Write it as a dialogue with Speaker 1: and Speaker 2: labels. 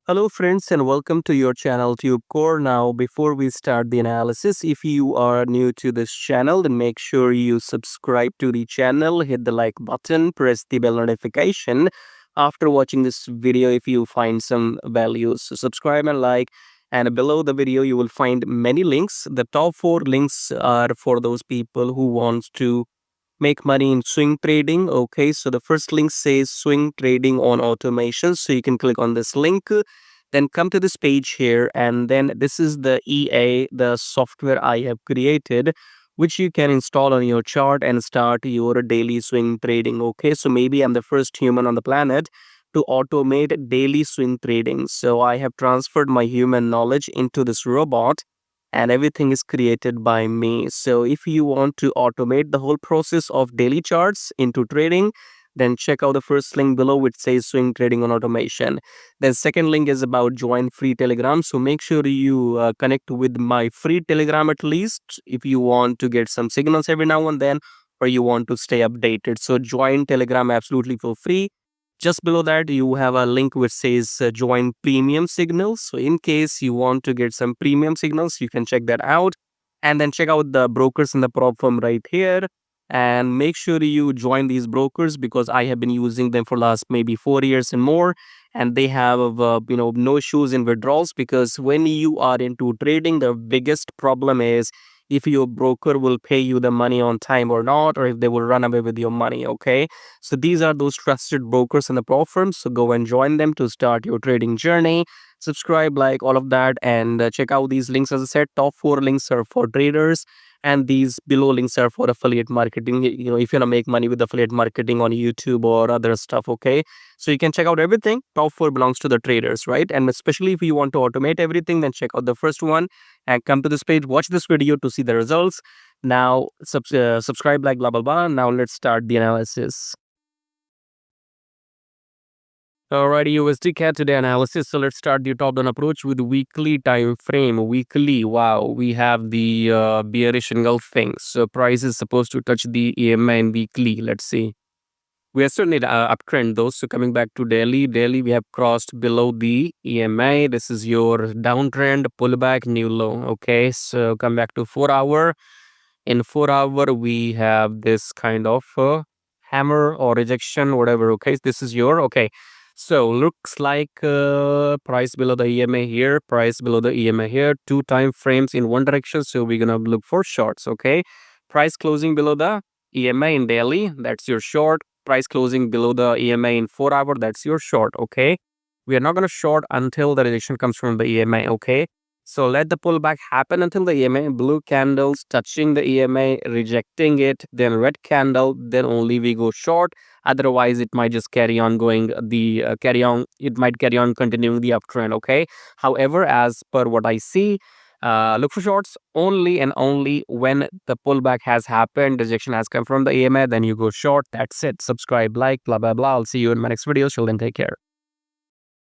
Speaker 1: Hello friends and welcome to your channel TubeCore. Now before we start the analysis, if you are new to this channel, then make sure you subscribe to the channel, hit the like button, press the bell notification. After watching this video, if you find some values, so subscribe and like. And below the video, you will find many links. The top 4 links are for those people who wants to make money in swing trading. Okay, so the first link says swing trading on automation, so you can click on this link, then come to this page here, and then this is the the software I have created, which you can install on your chart and start your daily swing trading. Okay, so maybe I'm the first human on the planet to automate daily swing trading, so I have transferred my human knowledge into this robot, and everything is created by me. So if you want to automate the whole process of daily charts into trading, then check out the first link below which says swing trading on automation. Then second link is about join free Telegram. So make sure you connect with my free Telegram at least if you want to get some signals every now and then, or you want to stay updated. So join Telegram absolutely for free. Just below that, you have a link which says join premium signals. So in case you want to get some premium signals, you can check that out. And then check out the brokers in the prop firm right here. And make sure you join these brokers because I have been using them for last maybe 4 years and more. And they have, no issues in withdrawals, because when you are into trading, the biggest problem is if your broker will pay you the money on time or not, or if they will run away with your money. Okay, so these are those trusted brokers in the pro firms. So go and join them to start your trading journey. Subscribe, like all of that, and check out these links. As I said, top 4 links are for traders, and these below links are for affiliate marketing. If you want to make money with affiliate marketing on YouTube or other stuff. Okay, so you can check out everything. Top 4 belongs to the traders, right? And especially if you want to automate everything, then check out the first one and come to this page. Watch this video to see the results. Now subscribe, like blah blah blah. Now let's start the analysis. Alrighty, USDCAD today analysis. So let's start the top-down approach with weekly time frame. Weekly, wow, we have the bearish engulfing. So price is supposed to touch the EMA in weekly. Let's see. We are still in uptrend though. So coming back to daily, we have crossed below the EMA. This is your downtrend, pullback, new low. Okay, so come back to 4-hour. In 4-hour, we have this kind of hammer or rejection, whatever. Okay, this is your okay. So looks like price below the EMA here, price below the EMA here, 2 time frames in one direction. So we're gonna look for shorts. Okay, price closing below the EMA in daily, that's your short. Price closing below the EMA in 4-hour, that's your short. Okay, we are not gonna short until the rejection comes from the EMA. Okay, so let the pullback happen until the EMA, blue candles touching the EMA, rejecting it, then red candle, then only we go short. Otherwise, it might just carry on going it might carry on continuing the uptrend. Okay. However, as per what I see, look for shorts only and only when the pullback has happened, rejection has come from the EMA, then you go short. That's it. Subscribe, like, blah, blah, blah. I'll see you in my next video. Till then, take care.